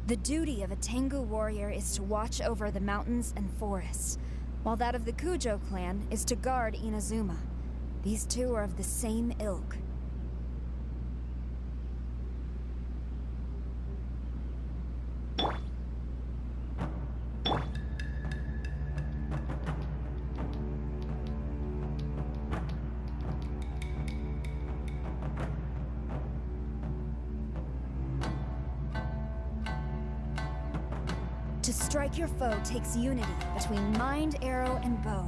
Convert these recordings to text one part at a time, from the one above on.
The duty of a Tengu warrior is to watch over the mountains and forests, while that of the Kujo clan is to guard Inazuma. These two are of the same ilk. To strike your foe takes unity between mind, arrow, and bow.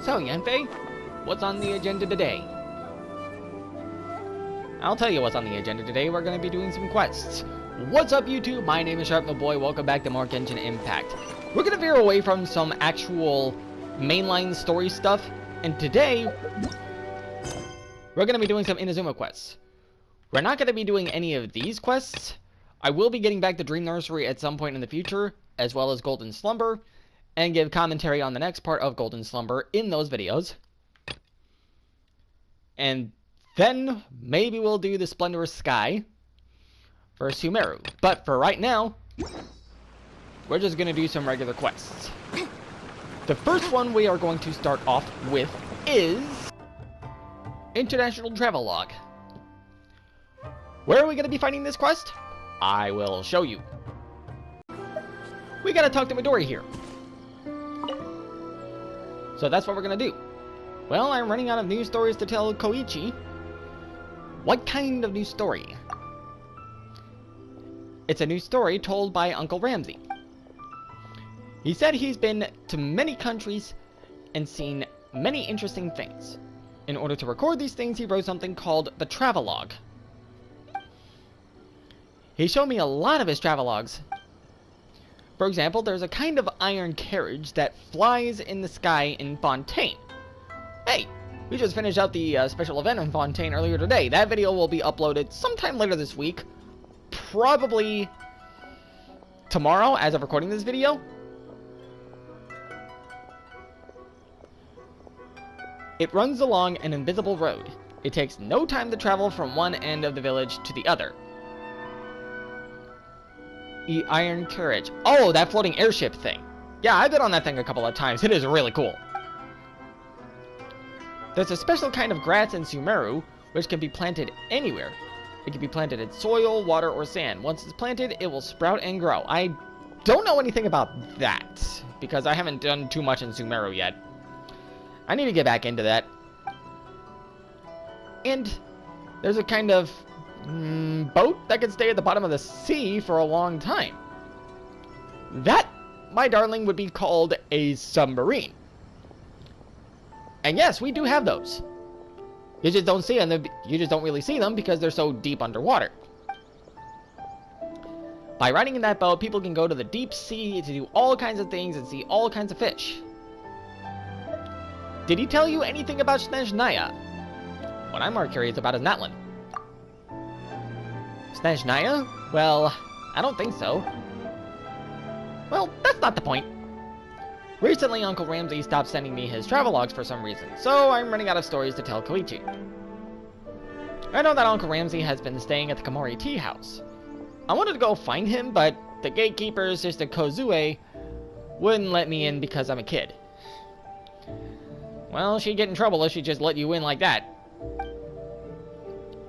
So, Yanfei, what's on the agenda today? I'll tell you what's on the agenda today. We're going to be doing some quests. What's up, YouTube? My name is Sharpnoboy. Welcome back to more Genshin Impact. We're going to veer away from some actual mainline story stuff, and today we're going to be doing some Inazuma quests. We're not going to be doing any of these quests. I will be getting back to Dream Nursery at some point in the future, as well as Golden Slumber, and give commentary on the next part of Golden Slumber in those videos. And then maybe we'll do the Splendorous Sky for Sumeru. But for right now, we're just going to do some regular quests. The first one we are going to start off with is International Travelogue. Where are we going to be finding this quest? I will show you. We gotta talk to Midori here. So that's what we're gonna do. Well, I'm running out of news stories to tell Koichi. What kind of news story? It's a news story told by Uncle Ramsey. He said he's been to many countries and seen many interesting things. In order to record these things, he wrote something called the Travelogue. He showed me a lot of his travelogues. For example, there's a kind of iron carriage that flies in the sky in Fontaine. Hey, we just finished out the special event in Fontaine earlier today. That video will be uploaded sometime later this week. Probably tomorrow, as of recording this video. It runs along an invisible road. It takes no time to travel from one end of the village to the other. The iron carriage. Oh, that floating airship thing. Yeah, I've been on that thing a couple of times. It is really cool. There's a special kind of grass in Sumeru, which can be planted anywhere. It can be planted in soil, water, or sand. Once it's planted, it will sprout and grow. I don't know anything about that, because I haven't done too much in Sumeru yet. I need to get back into that. And there's a kind of boat that can stay at the bottom of the sea for a long time. That, my darling, would be called a submarine. And yes, we do have those. You just don't see them. You just don't really see them because they're so deep underwater. By riding in that boat, people can go to the deep sea to do all kinds of things and see all kinds of fish. Did he tell you anything about Snezhnaya? What I'm more curious about is Natlin. Snezhnaya? Well, I don't think so. Well, that's not the point. Recently, Uncle Ramsey stopped sending me his travelogues for some reason, so I'm running out of stories to tell Koichi. I know that Uncle Ramsey has been staying at the Komori Tea House. I wanted to go find him, but the gatekeeper, Sister Kozue, wouldn't let me in because I'm a kid. Well, she'd get in trouble if she just let you in like that.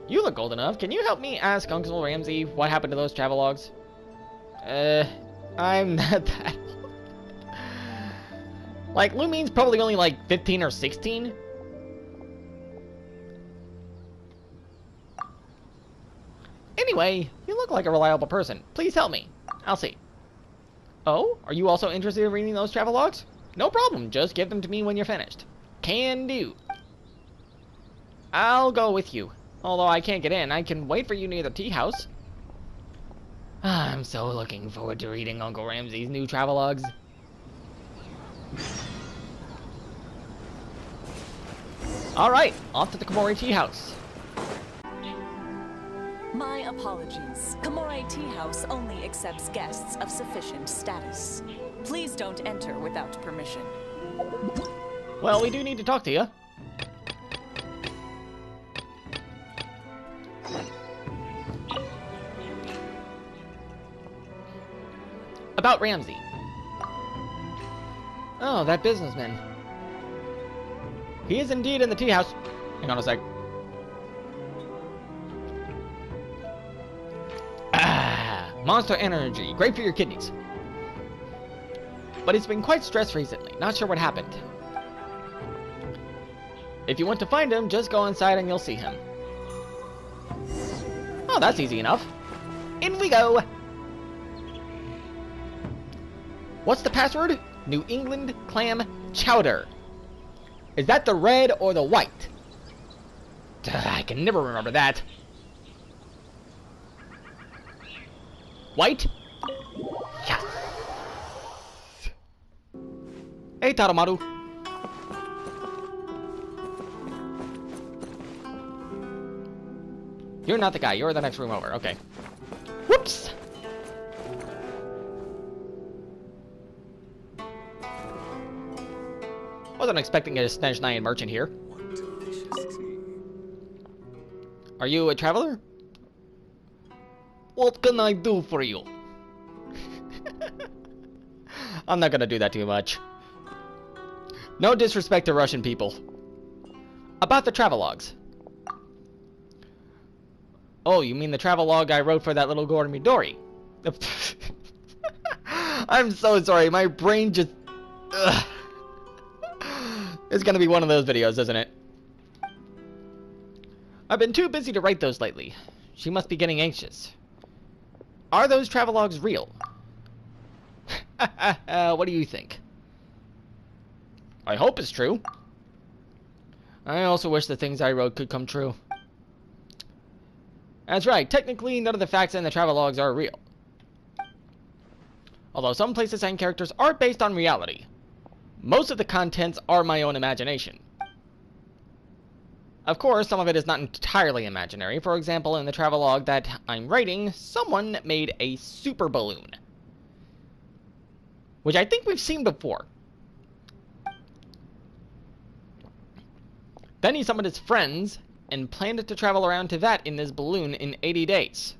You look old enough. Can you help me ask Uncle Ramsey what happened to those travelogues? I'm not that old. Like, Lumine's probably only like 15 or 16. Anyway, you look like a reliable person. Please help me. I'll see. Oh, are you also interested in reading those travelogues? No problem. Just give them to me when you're finished. Can do. I'll go with you. Although I can't get in, I can wait for you near the tea house. I'm so looking forward to reading Uncle Ramsey's new travelogues. Alright, off to the Komori Tea House. My apologies. Komori Tea House only accepts guests of sufficient status. Please don't enter without permission. Well, we do need to talk to you. About Ramsey. Oh, that businessman. He is indeed in the tea house. Hang on a sec. Monster energy. Great for your kidneys. But he's been quite stressed recently. Not sure what happened. If you want to find him, just go inside and you'll see him. Oh, that's easy enough. In we go! What's the password? New England clam chowder. Is that the red or the white? I can never remember that. White? Yes. Hey, Taromaru. You're not the guy. You're the next room over. Okay. Whoops. Wasn't expecting a Snezhnayan merchant here. Are you a traveler? What can I do for you? I'm not gonna do that too much. No disrespect to Russian people. About the travelogues. Oh, you mean the travelogue I wrote for that little girl Midori? I'm so sorry, my brain just... Ugh. It's gonna be one of those videos, isn't it? I've been too busy to write those lately. She must be getting anxious. Are those travelogues real? What do you think? I hope it's true. I also wish the things I wrote could come true. That's right, technically none of the facts in the travelogues are real. Although some places and characters are based on reality. Most of the contents are my own imagination. Of course, some of it is not entirely imaginary. For example, in the travelogue that I'm writing, someone made a super balloon. Which I think we've seen before. Then he summoned his friends and planned to travel around to that in this balloon in 80 days.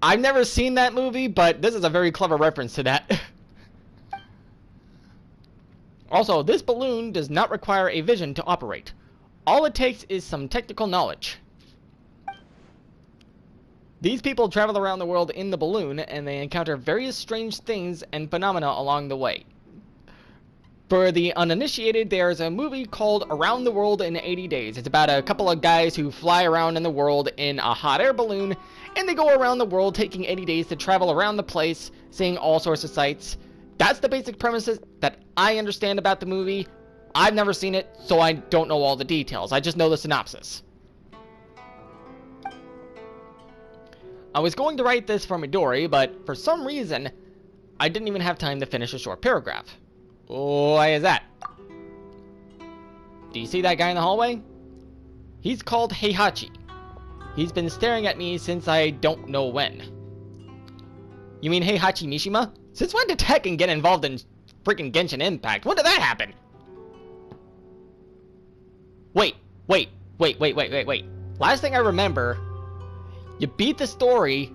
I've never seen that movie, but this is a very clever reference to that. Also, this balloon does not require a vision to operate. All it takes is some technical knowledge. These people travel around the world in the balloon, and they encounter various strange things and phenomena along the way. For the uninitiated, there's a movie called Around the World in 80 Days. It's about a couple of guys who fly around in the world in a hot air balloon, and they go around the world taking 80 days to travel around the place, seeing all sorts of sights. That's the basic premises that I understand about the movie. I've never seen it, so I don't know all the details. I just know the synopsis. I was going to write this for Midori, but for some reason, I didn't even have time to finish a short paragraph. Why is that? Do you see that guy in the hallway? He's called Heihachi. He's been staring at me since I don't know when. You mean Heihachi Mishima? Since when did Tekken get involved in freaking Genshin Impact? When did that happen? Wait. Last thing I remember, you beat the story.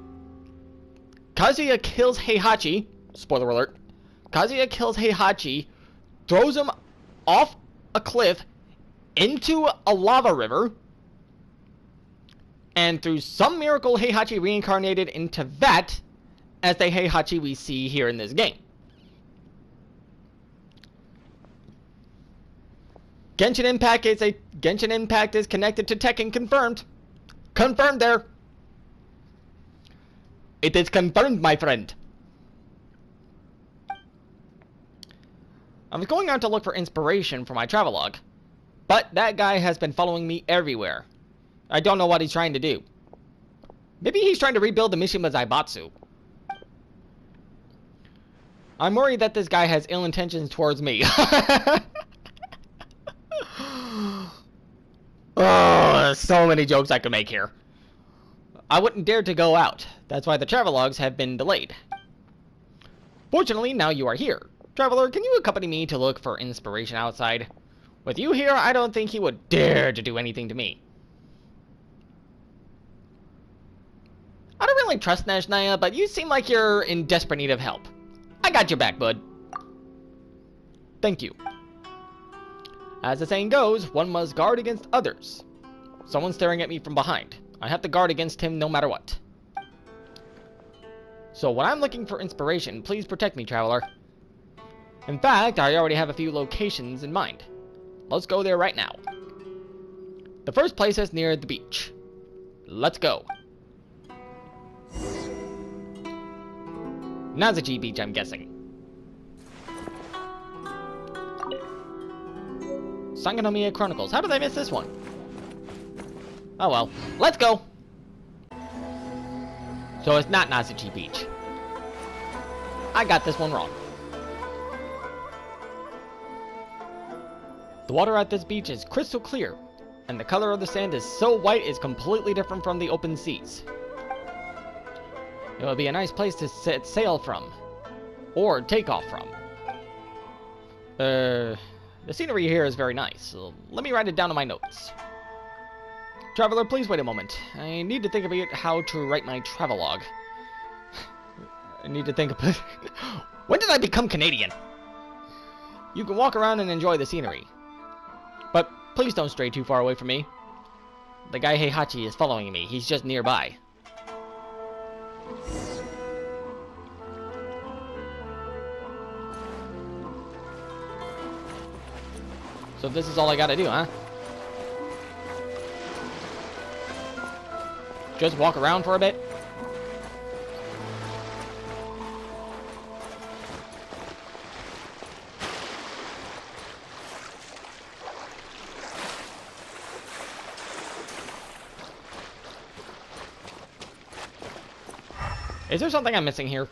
Kazuya kills Heihachi. Spoiler alert. Kazuya kills Heihachi, throws him off a cliff into a lava river, and through some miracle, Heihachi reincarnated into that as the Heihachi we see here in this game. Genshin Impact is connected to Tekken, confirmed. Confirmed there. It is confirmed, my friend. I was going out to look for inspiration for my travelogue, but that guy has been following me everywhere. I don't know what he's trying to do. Maybe he's trying to rebuild the Mishima Zaibatsu. I'm worried that this guy has ill intentions towards me. Oh, so many jokes I could make here. I wouldn't dare to go out. That's why the travelogues have been delayed. Fortunately, now you are here. Traveler, can you accompany me to look for inspiration outside? With you here, I don't think he would dare to do anything to me. I don't really trust Nashnaya, but you seem like you're in desperate need of help. I got your back, bud. Thank you. As the saying goes, one must guard against others. Someone's staring at me from behind. I have to guard against him no matter what. So when I'm looking for inspiration, please protect me, traveler. In fact, I already have a few locations in mind. Let's go there right now. The first place is near the beach. Let's go. Nazuchi Beach, I'm guessing. Sangonomiya Chronicles. How did I miss this one? Oh well. Let's go! So it's not Nazuchi Beach. I got this one wrong. The water at this beach is crystal clear, and the color of the sand is so white it's completely different from the open seas. It would be a nice place to set sail from, or take off from. The scenery here is very nice, so let me write it down in my notes. Traveler, please wait a moment. I need to think about how to write my travelogue. I need to think about... When did I become Canadian? You can walk around and enjoy the scenery, but please don't stray too far away from me. The guy Heihachi is following me. He's just nearby. So this is all I gotta do, huh? Just walk around for a bit? Is there something I'm missing here?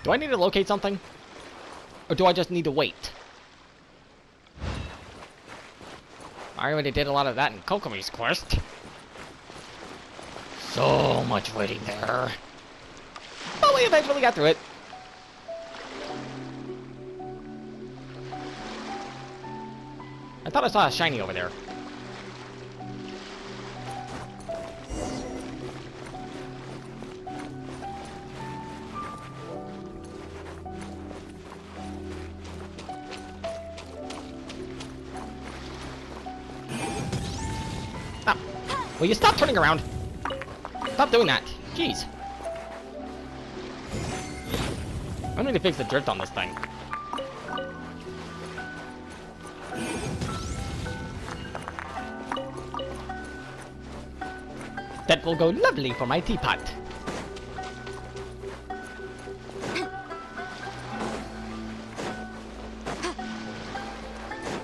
Do I need to locate something? Or do I just need to wait? I already did a lot of that in Kokomi's quest. So much waiting there. But we eventually got through it. I thought I saw a shiny over there. Stop. Will you stop turning around? Stop doing that. Jeez. I need to fix the drift on this thing. That will go lovely for my teapot.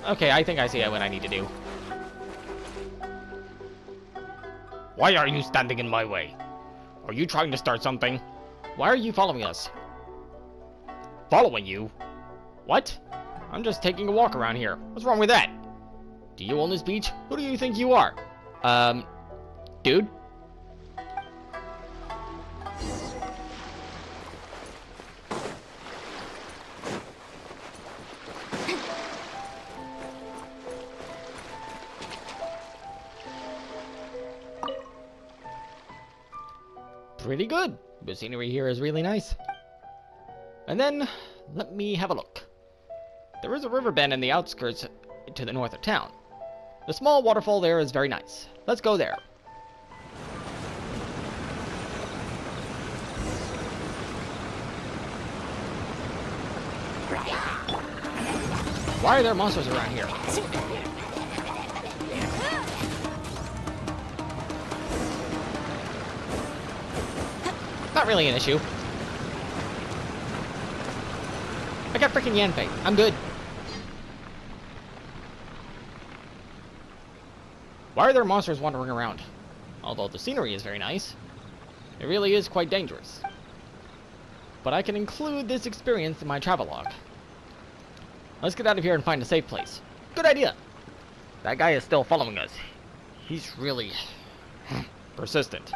Okay, I think I see what I need to do. Why are you standing in my way? Are you trying to start something? Why are you following us? Following you? What? I'm just taking a walk around here. What's wrong with that? Do you own this beach? Who do you think you are? Dude? Pretty good. The scenery here is really nice. And then, let me have a look. There is a river bend in the outskirts to the north of town. The small waterfall there is very nice. Let's go there. Why are there monsters around here? Not really an issue. I got freaking Yanfei. I'm good. Why are there monsters wandering around? Although the scenery is very nice, it really is quite dangerous. But I can include this experience in my travelogue. Let's get out of here and find a safe place. Good idea. That guy is still following us. He's really persistent.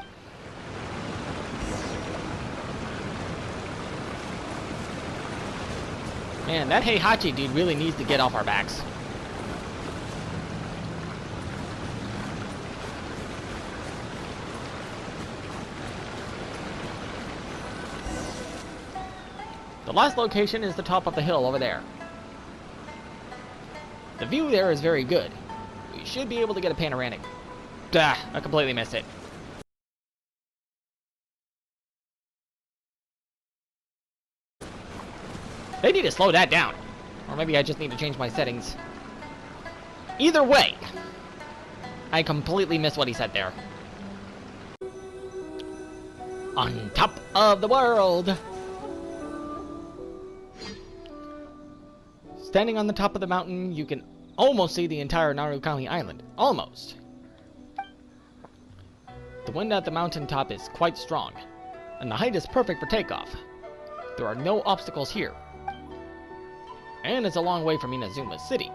Man, that Heihachi dude really needs to get off our backs. The last location is the top of the hill over there. The view there is very good. We should be able to get a panoramic. I completely missed it. They need to slow that down. Or maybe I just need to change my settings. Either way, I completely missed what he said there. On top of the world! Standing on the top of the mountain, you can almost see the entire Narukami Island. Almost. The wind at the mountaintop is quite strong, and the height is perfect for takeoff. There are no obstacles here. And it's a long way from Inazuma City.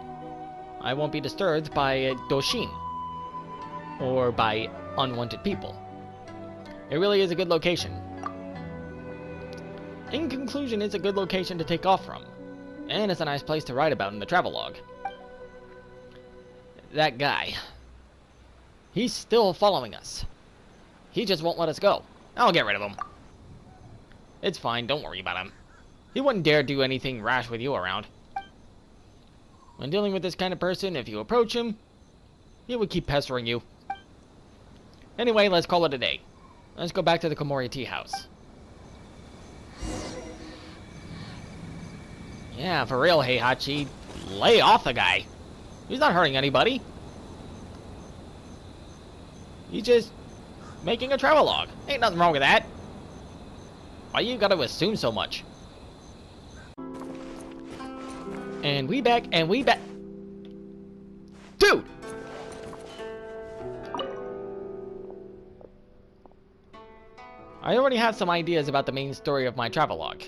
I won't be disturbed by Doshin, or by unwanted people. It really is a good location. In conclusion, it's a good location to take off from, and it's a nice place to write about in the travelogue. That guy, he's still following us. He just won't let us go. I'll get rid of him. It's fine, don't worry about him. He wouldn't dare do anything rash with you around. When dealing with this kind of person, if you approach him, he would keep pestering you. Anyway, let's call it a day. Let's go back to the Komori tea house. Yeah, for real, Heihachi. Lay off the guy. He's not hurting anybody. He's just making a travelogue. Ain't nothing wrong with that. Why you gotta assume so much? And we back, and we back. Dude! I already have some ideas about the main story of my travelogue,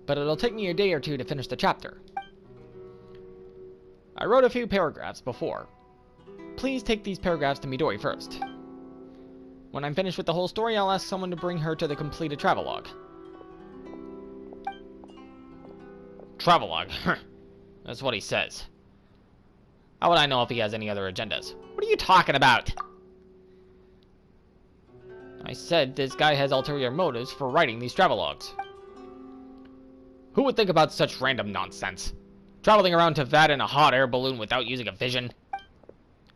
but it'll take me a day or two to finish the chapter. I wrote a few paragraphs before. Please take these paragraphs to Midori first. When I'm finished with the whole story, I'll ask someone to bring her to the completed travelogue. Travelogue? That's what he says. How would I know if he has any other agendas? What are you talking about? I said this guy has ulterior motives for writing these travelogues. Who would think about such random nonsense? Traveling around Teyvat in a hot air balloon without using a vision?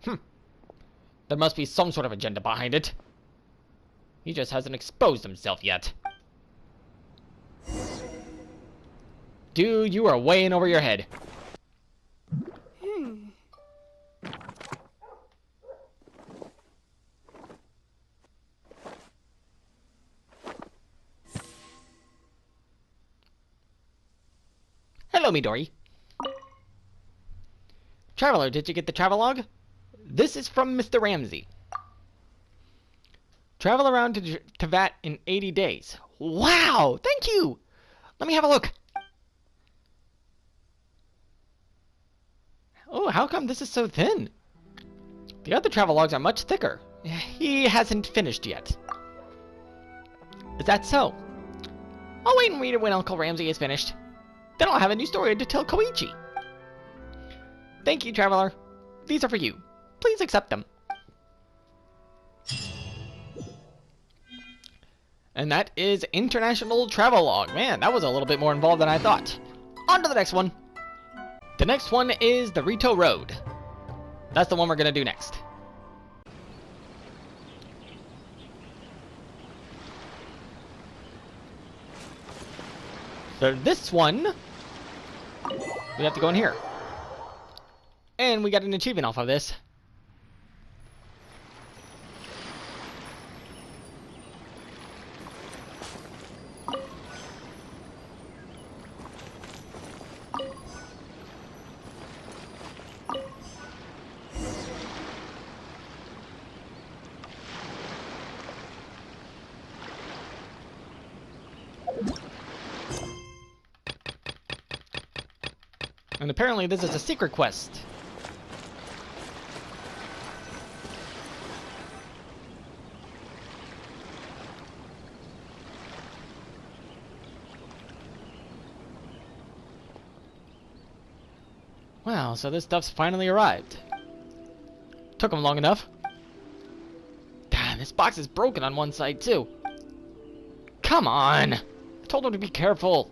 There must be some sort of agenda behind it. He just hasn't exposed himself yet. Dude, you are way in over your head. Hello, Midori. Traveler, did you get the travelogue? This is from Mr. Ramsey. Travel around to Teyvat in 80 days. Wow! Thank you! Let me have a look. Oh, how come this is so thin? The other travel logs are much thicker. He hasn't finished yet. Is that so? I'll wait and read it when Uncle Ramsay is finished. Then I'll have a new story to tell Koichi. Thank you, Traveler. These are for you. Please accept them. And that is International Travelogue. Man, that was a little bit more involved than I thought. On to the next one. The next one is the Rito Road. That's the one we're going to do next. So this one, we have to go in here. And we got an achievement off of this. And apparently this is a secret quest. Wow, so this stuff's finally arrived. Took them long enough. Damn, this box is broken on one side too. Come on! I told him to be careful.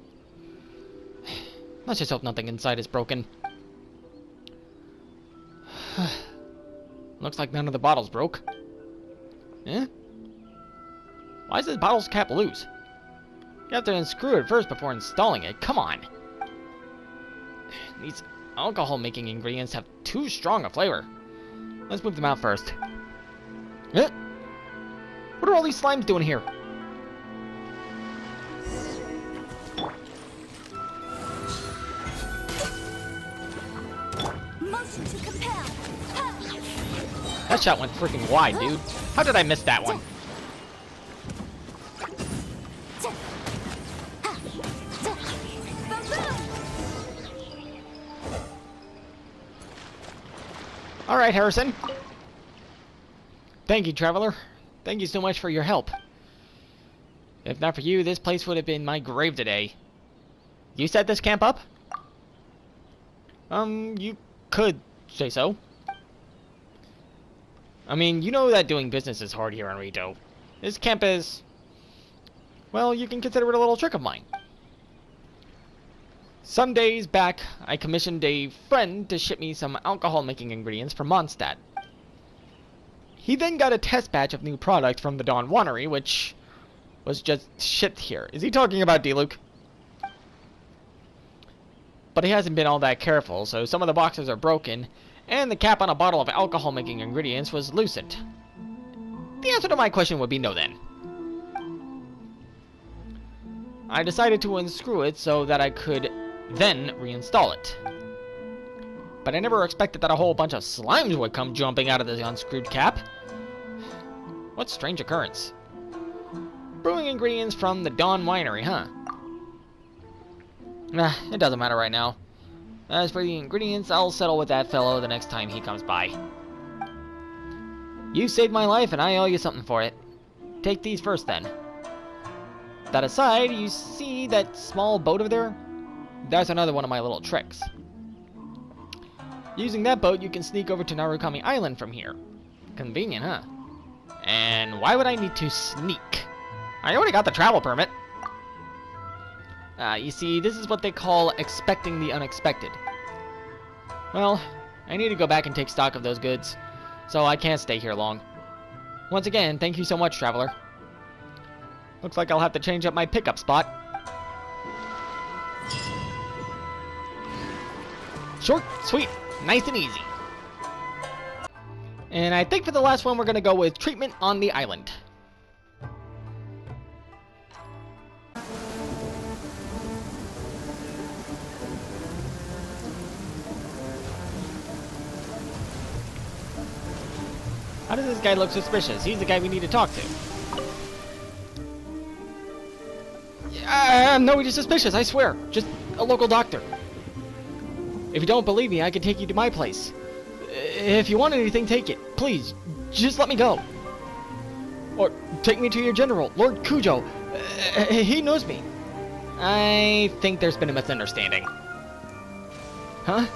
Let's just hope nothing inside is broken. Looks like none of the bottles broke. Eh? Why is this bottle's cap loose? You have to unscrew it first before installing it. Come on. These alcohol-making ingredients have too strong a flavor. Let's move them out first. Eh? What are all these slimes doing here? That shot went freaking wide, dude. How did I miss that one? Alright, Harrison. Thank you, Traveler. Thank you so much for your help. If not for you, this place would have been my grave today. You set this camp up? You could say so. I mean, you know that doing business is hard here on Rito. This camp is... well, you can consider it a little trick of mine. Some days back, I commissioned a friend to ship me some alcohol-making ingredients from Mondstadt. He then got a test batch of new product from the Dawn Winery, which was just shipped here. Is he talking about D-Luke? But he hasn't been all that careful, so some of the boxes are broken, and the cap on a bottle of alcohol-making ingredients was loosened. The answer to my question would be no then. I decided to unscrew it so that I could then reinstall it. But I never expected that a whole bunch of slimes would come jumping out of the unscrewed cap. What strange occurrence. Brewing ingredients from the Dawn Winery, huh? Nah, it doesn't matter right now. As for the ingredients, I'll settle with that fellow the next time he comes by. You saved my life, and I owe you something for it. Take these first, then. That aside, you see that small boat over there? That's another one of my little tricks. Using that boat, you can sneak over to Narukami Island from here. Convenient, huh? And why would I need to sneak? I already got the travel permit. You see, this is what they call expecting the unexpected. Well, I need to go back and take stock of those goods, so I can't stay here long. Once again, thank you so much, Traveler. Looks like I'll have to change up my pickup spot. Short, sweet, nice and easy. And I think for the last one, we're going to go with treatment on the island. How does this guy look suspicious? He's the guy we need to talk to. I'm nobody suspicious, I swear. Just a local doctor. If you don't believe me, I can take you to my place. If you want anything, take it. Please, just let me go. Or take me to your general, Lord Kujo. He knows me. I think there's been a misunderstanding. Huh?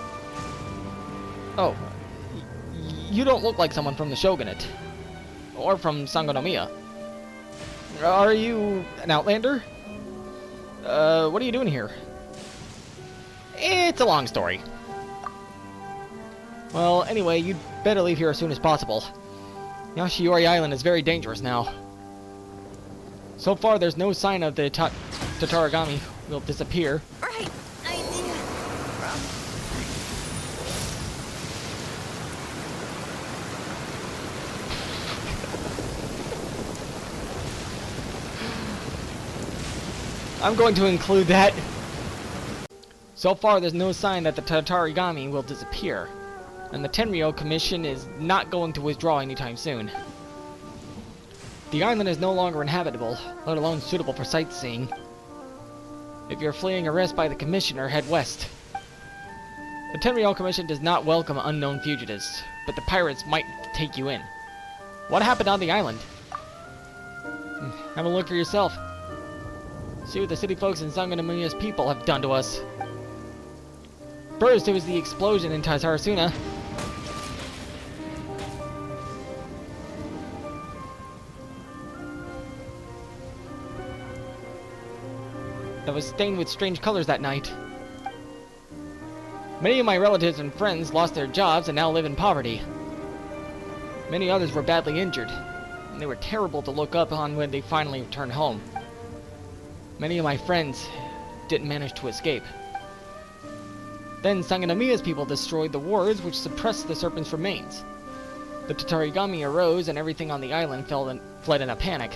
Oh. You don't look like someone from the Shogunate. Or from Sangonomiya. Are you an outlander? What are you doing here? It's a long story. Well, anyway, you'd better leave here as soon as possible. Yashiori Island is very dangerous now. So far, there's no sign of the Tatarigami will disappear. Right idea. I'm going to include that. So far, there's no sign that the Tatarigami will disappear, and the Tenryou Commission is not going to withdraw anytime soon. The island is no longer inhabitable, let alone suitable for sightseeing. If you're fleeing arrest by the Commissioner, head west. The Tenryou Commission does not welcome unknown fugitives, but the pirates might take you in. What happened on the island? Have a look for yourself. See what the city folks and Sangonomiya's people have done to us. First, it was the explosion in Tatarasuna. That was stained with strange colors that night. Many of my relatives and friends lost their jobs and now live in poverty. Many others were badly injured, and they were terrible to look up on when they finally returned home. Many of my friends didn't manage to escape. Then Sangonomiya's people destroyed the wards which suppressed the serpent's remains. The Tatarigami arose and everything on the island fled in a panic.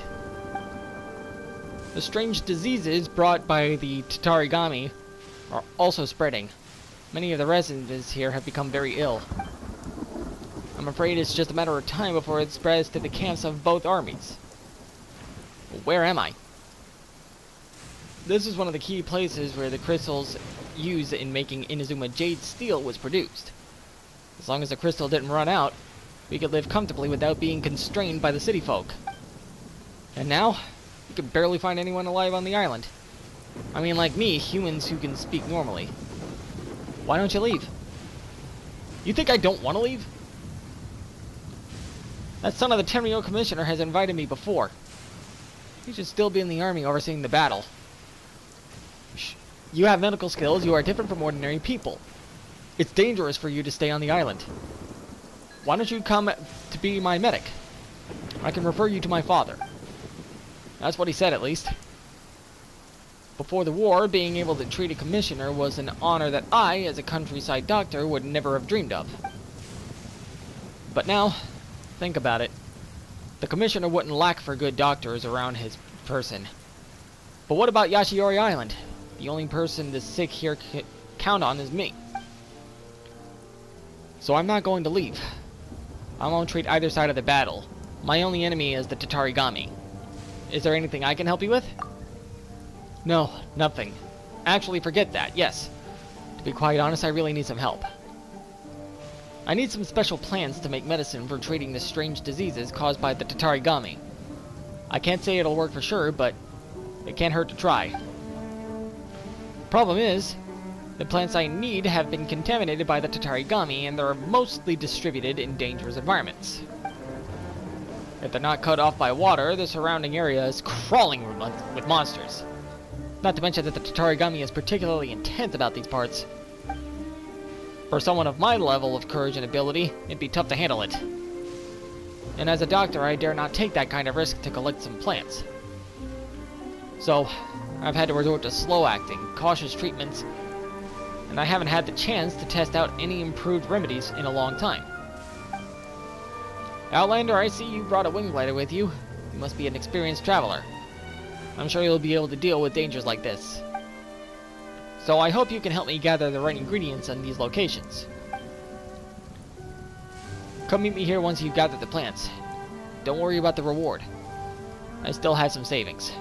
The strange diseases brought by the Tatarigami are also spreading. Many of the residents here have become very ill. I'm afraid it's just a matter of time before it spreads to the camps of both armies. Where am I? This is one of the key places where the crystals used in making Inazuma Jade Steel was produced. As long as the crystal didn't run out, we could live comfortably without being constrained by the city folk. And now, we could barely find anyone alive on the island. I mean, like me, humans who can speak normally. Why don't you leave? You think I don't want to leave? That son of the Tenryou Commissioner has invited me before. He should still be in the army overseeing the battle. You have medical skills, you are different from ordinary people. It's dangerous for you to stay on the island. Why don't you come to be my medic? I can refer you to my father. That's what he said, at least. Before the war, being able to treat a commissioner was an honor that I, as a countryside doctor, would never have dreamed of. But now, think about it. The commissioner wouldn't lack for good doctors around his person. But what about Yashiori Island? The only person the sick here can count on is me. So I'm not going to leave. I won't treat either side of the battle. My only enemy is the Tatarigami. Is there anything I can help you with? No, nothing. Actually, forget that, yes. To be quite honest, I really need some help. I need some special plans to make medicine for treating the strange diseases caused by the Tatarigami. I can't say it'll work for sure, but it can't hurt to try. Problem is, the plants I need have been contaminated by the Tatarigami, and they're mostly distributed in dangerous environments. If they're not cut off by water, the surrounding area is crawling with monsters. Not to mention that the Tatarigami is particularly intent about these parts. For someone of my level of courage and ability, it'd be tough to handle it. And as a doctor, I dare not take that kind of risk to collect some plants. So, I've had to resort to slow-acting, cautious treatments, and I haven't had the chance to test out any improved remedies in a long time. Outlander, I see you brought a wing glider with you. You must be an experienced traveler. I'm sure you'll be able to deal with dangers like this. So I hope you can help me gather the right ingredients in these locations. Come meet me here once you've gathered the plants. Don't worry about the reward. I still have some savings.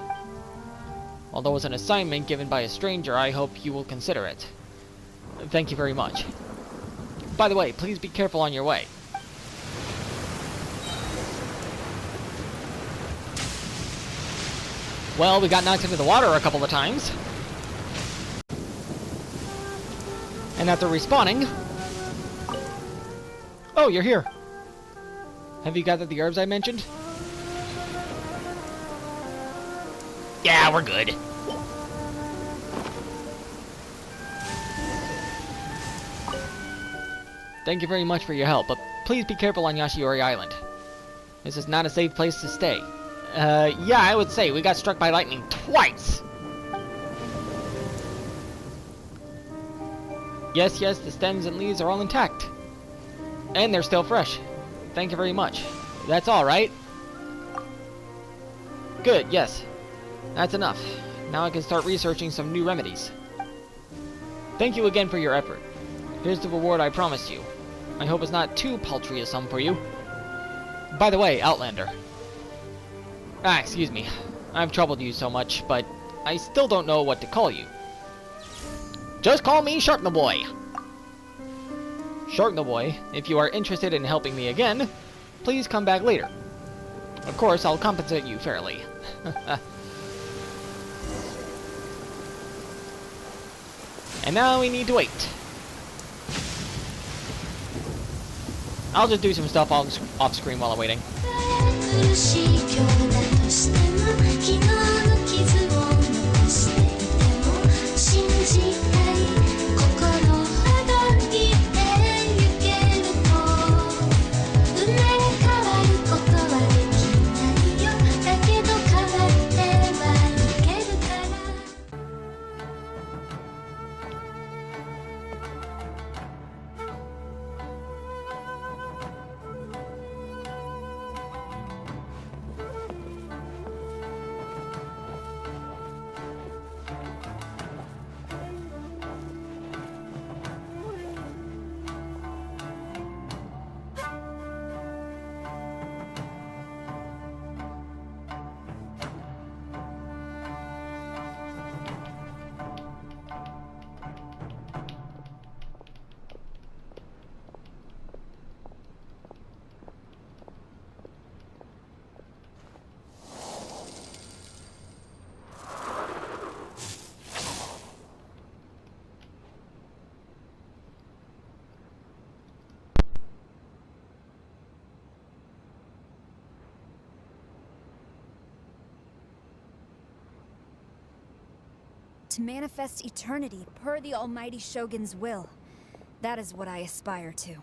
Although it's an assignment given by a stranger, I hope you will consider it. Thank you very much. By the way, please be careful on your way. Well, we got knocked into the water a couple of times. And after respawning... Oh, you're here. Have you gathered the herbs I mentioned? Yeah, we're good. Thank you very much for your help, but please be careful on Yashiori Island. This is not a safe place to stay. Yeah, I would say we got struck by lightning twice! Yes, the stems and leaves are all intact. And they're still fresh. Thank you very much. That's all, right? Good, yes. That's enough. Now I can start researching some new remedies. Thank you again for your effort. Here's the reward I promised you. I hope it's not too paltry a sum for you. By the way, Outlander. Excuse me. I've troubled you so much, but I still don't know what to call you. Just call me Sharknaboy. Sharknaboy, if you are interested in helping me again, please come back later. Of course, I'll compensate you fairly. And now we need to wait. I'll just do some stuff off screen while I'm waiting. To manifest eternity per the Almighty Shogun's will. That is what I aspire to.